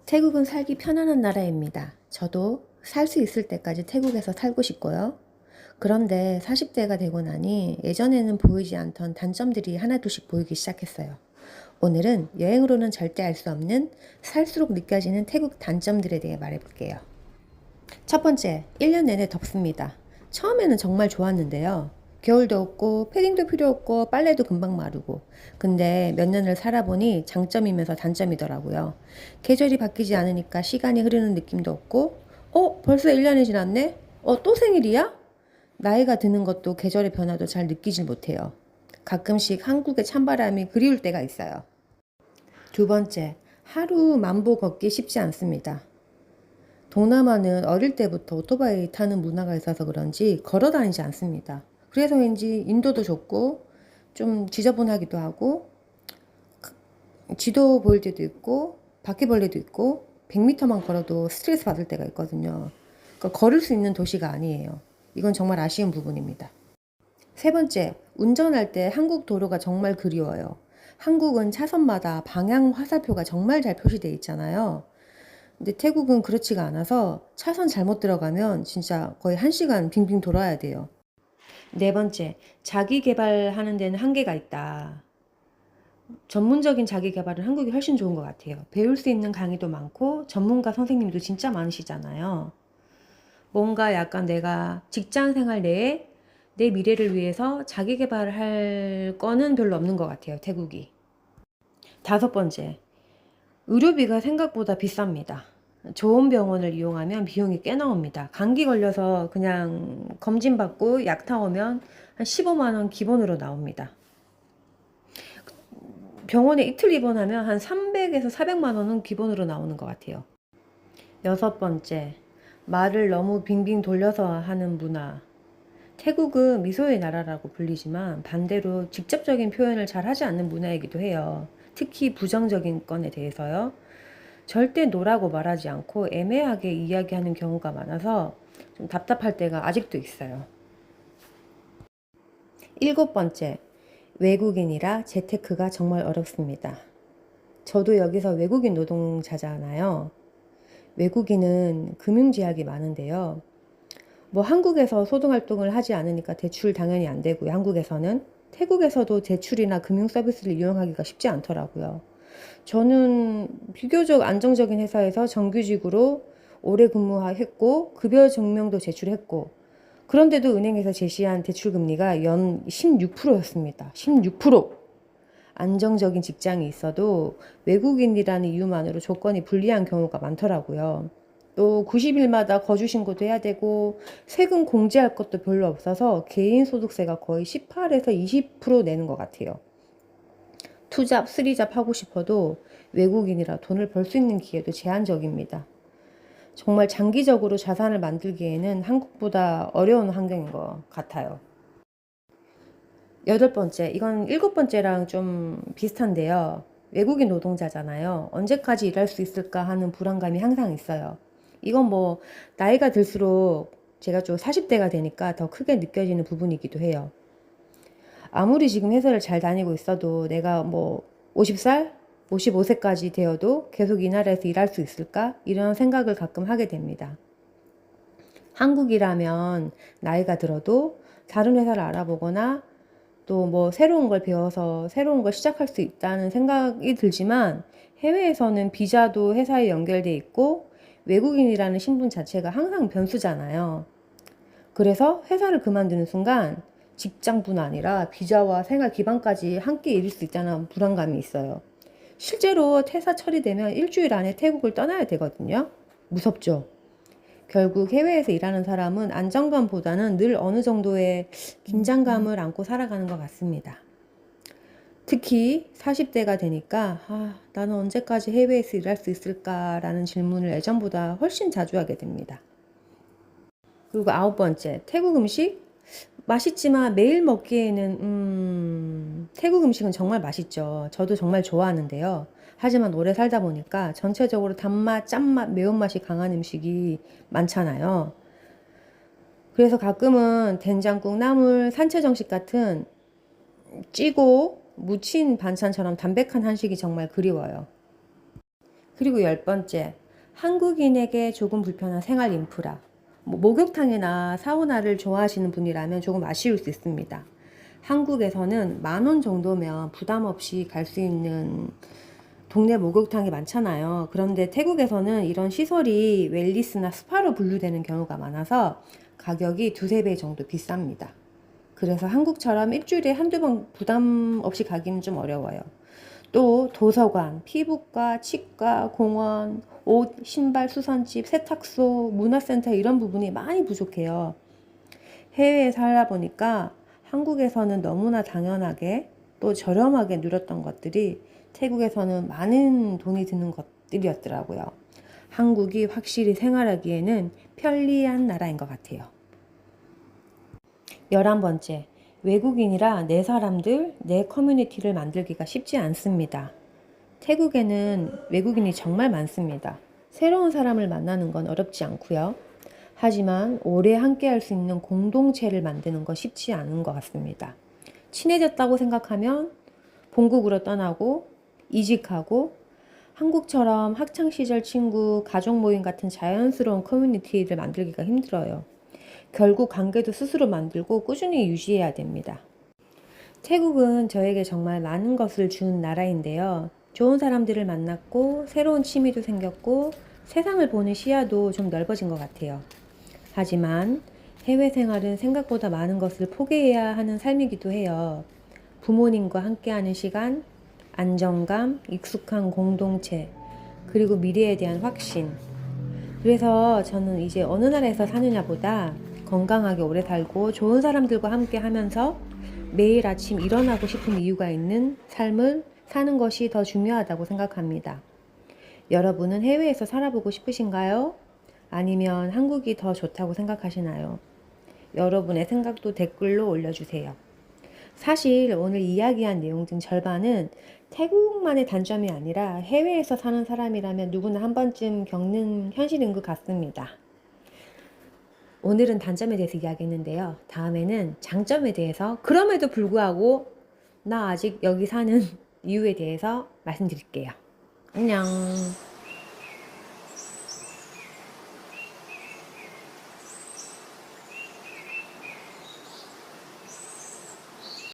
태국은 살기 편안한 나라입니다. 저도 살 수 있을 때까지 태국에서 살고 싶고요. 그런데 40대가 되고 나니 예전에는 보이지 않던 단점들이 하나둘씩 보이기 시작했어요. 오늘은 여행으로는 절대 알 수 없는 살수록 느껴지는 태국 단점들에 대해 말해볼게요. 첫 번째, 1년 내내 덥습니다. 처음에는 정말 좋았는데요. 겨울도 없고 패딩도 필요 없고 빨래도 금방 마르고. 근데 몇 년을 살아보니 장점이면서 단점이더라고요. 계절이 바뀌지 않으니까 시간이 흐르는 느낌도 없고, 벌써 1년이 지났네? 또 생일이야? 나이가 드는 것도 계절의 변화도 잘 느끼질 못해요. 가끔씩 한국의 찬바람이 그리울 때가 있어요. 두 번째, 하루 만보 걷기 쉽지 않습니다. 동남아는 어릴 때부터 오토바이 타는 문화가 있어서 그런지 걸어 다니지 않습니다. 그래서인지 인도도 좁고 좀 지저분하기도 하고 지도 보일 때도 있고 바퀴벌레도 있고 100m만 걸어도 스트레스 받을 때가 있거든요. 그러니까 걸을 수 있는 도시가 아니에요. 이건 정말 아쉬운 부분입니다. 세 번째, 운전할 때 한국 도로가 정말 그리워요. 한국은 차선마다 방향 화살표가 정말 잘 표시되어 있잖아요. 근데 태국은 그렇지가 않아서 차선 잘못 들어가면 진짜 거의 1시간 빙빙 돌아야 돼요. 네 번째, 자기 개발하는 데는 한계가 있다. 전문적인 자기 개발은 한국이 훨씬 좋은 것 같아요. 배울 수 있는 강의도 많고 전문가 선생님도 진짜 많으시잖아요. 뭔가 약간 내가 직장 생활 내에 내 미래를 위해서 자기 개발을 할 거는 별로 없는 것 같아요, 태국이. 다섯 번째, 의료비가 생각보다 비쌉니다. 좋은 병원을 이용하면 비용이 꽤 나옵니다. 감기 걸려서 그냥 검진받고 약 타오면 한 15만 원 기본으로 나옵니다. 병원에 이틀 입원하면 한 300에서 400만 원은 기본으로 나오는 것 같아요. 여섯 번째, 말을 너무 빙빙 돌려서 하는 문화. 태국은 미소의 나라라고 불리지만 반대로 직접적인 표현을 잘 하지 않는 문화이기도 해요. 특히 부정적인 건에 대해서요. 절대 노라고 말하지 않고 애매하게 이야기하는 경우가 많아서 좀 답답할 때가 아직도 있어요. 일곱 번째, 외국인이라 재테크가 정말 어렵습니다. 저도 여기서 외국인 노동자잖아요. 외국인은 금융제약이 많은데요. 뭐 한국에서 소등활동을 하지 않으니까 대출 당연히 안 되고요. 한국에서는. 태국에서도 대출이나 금융 서비스를 이용하기가 쉽지 않더라고요. 저는 비교적 안정적인 회사에서 정규직으로 오래 근무했고 급여 증명도 제출했고 그런데도 은행에서 제시한 대출 금리가 연 16%였습니다. 16%. 안정적인 직장이 있어도 외국인이라는 이유만으로 조건이 불리한 경우가 많더라고요. 또 90일마다 거주 신고도 해야 되고 세금 공제할 것도 별로 없어서 개인 소득세가 거의 18에서 20% 내는 것 같아요. 투잡, 쓰리잡 하고 싶어도 외국인이라 돈을 벌 수 있는 기회도 제한적입니다. 정말 장기적으로 자산을 만들기에는 한국보다 어려운 환경인 것 같아요. 여덟 번째, 이건 일곱 번째랑 좀 비슷한데요. 외국인 노동자잖아요. 언제까지 일할 수 있을까 하는 불안감이 항상 있어요. 이건 뭐 나이가 들수록 제가 좀 40대가 되니까 더 크게 느껴지는 부분이기도 해요. 아무리 지금 회사를 잘 다니고 있어도 내가 뭐 50살, 55세까지 되어도 계속 이 나라에서 일할 수 있을까? 이런 생각을 가끔 하게 됩니다. 한국이라면 나이가 들어도 다른 회사를 알아보거나 또 뭐 새로운 걸 배워서 새로운 걸 시작할 수 있다는 생각이 들지만 해외에서는 비자도 회사에 연결돼 있고 외국인이라는 신분 자체가 항상 변수잖아요. 그래서 회사를 그만두는 순간 직장뿐 아니라 비자와 생활 기반까지 함께 잃을 수 있다는 불안감이 있어요. 실제로 퇴사 처리되면 일주일 안에 태국을 떠나야 되거든요. 무섭죠? 결국 해외에서 일하는 사람은 안정감보다는 늘 어느 정도의 긴장감을 안고 살아가는 것 같습니다. 특히 40대가 되니까 나는 언제까지 해외에서 일할 수 있을까라는 질문을 예전보다 훨씬 자주 하게 됩니다. 그리고 아홉 번째, 태국 음식? 맛있지만 매일 먹기에는 태국 음식은 정말 맛있죠. 저도 정말 좋아하는데요. 하지만 오래 살다 보니까 전체적으로 단맛, 짠맛, 매운맛이 강한 음식이 많잖아요. 그래서 가끔은 된장국, 나물, 산채정식 같은 찌고 무친 반찬처럼 담백한 한식이 정말 그리워요. 그리고 10번째, 한국인에게 조금 불편한 생활 인프라. 목욕탕이나 사우나를 좋아하시는 분이라면 조금 아쉬울 수 있습니다. 한국에서는 10,000원 정도면 부담 없이 갈 수 있는 동네 목욕탕이 많잖아요. 그런데 태국에서는 이런 시설이 웰니스나 스파로 분류되는 경우가 많아서 가격이 두세 배 정도 비쌉니다. 그래서 한국처럼 일주일에 한두 번 부담 없이 가기는 좀 어려워요. 또 도서관, 피부과, 치과, 공원, 옷, 신발, 수선집, 세탁소, 문화센터 이런 부분이 많이 부족해요. 해외에 살다 보니까 한국에서는 너무나 당연하게 또 저렴하게 누렸던 것들이 태국에서는 많은 돈이 드는 것들이었더라고요. 한국이 확실히 생활하기에는 편리한 나라인 것 같아요. 11번째, 외국인이라 내 사람들, 내 커뮤니티를 만들기가 쉽지 않습니다. 태국에는 외국인이 정말 많습니다. 새로운 사람을 만나는 건 어렵지 않고요. 하지만 오래 함께 할 수 있는 공동체를 만드는 건 쉽지 않은 것 같습니다. 친해졌다고 생각하면 본국으로 떠나고 이직하고 한국처럼 학창시절 친구, 가족 모임 같은 자연스러운 커뮤니티를 만들기가 힘들어요. 결국 관계도 스스로 만들고 꾸준히 유지해야 됩니다. 태국은 저에게 정말 많은 것을 준 나라인데요. 좋은 사람들을 만났고 새로운 취미도 생겼고 세상을 보는 시야도 좀 넓어진 것 같아요. 하지만 해외 생활은 생각보다 많은 것을 포기해야 하는 삶이기도 해요. 부모님과 함께하는 시간, 안정감, 익숙한 공동체, 그리고 미래에 대한 확신. 그래서 저는 이제 어느 나라에서 사느냐보다 건강하게 오래 살고 좋은 사람들과 함께 하면서 매일 아침 일어나고 싶은 이유가 있는 삶을 사는 것이 더 중요하다고 생각합니다. 여러분은 해외에서 살아보고 싶으신가요? 아니면 한국이 더 좋다고 생각하시나요? 여러분의 생각도 댓글로 올려주세요. 사실 오늘 이야기한 내용 중 절반은 태국만의 단점이 아니라 해외에서 사는 사람이라면 누구나 한 번쯤 겪는 현실인 것 같습니다. 오늘은 단점에 대해서 이야기했는데요. 다음에는 장점에 대해서, 그럼에도 불구하고 나 아직 여기 사는 이유에 대해서 말씀드릴게요. 안녕.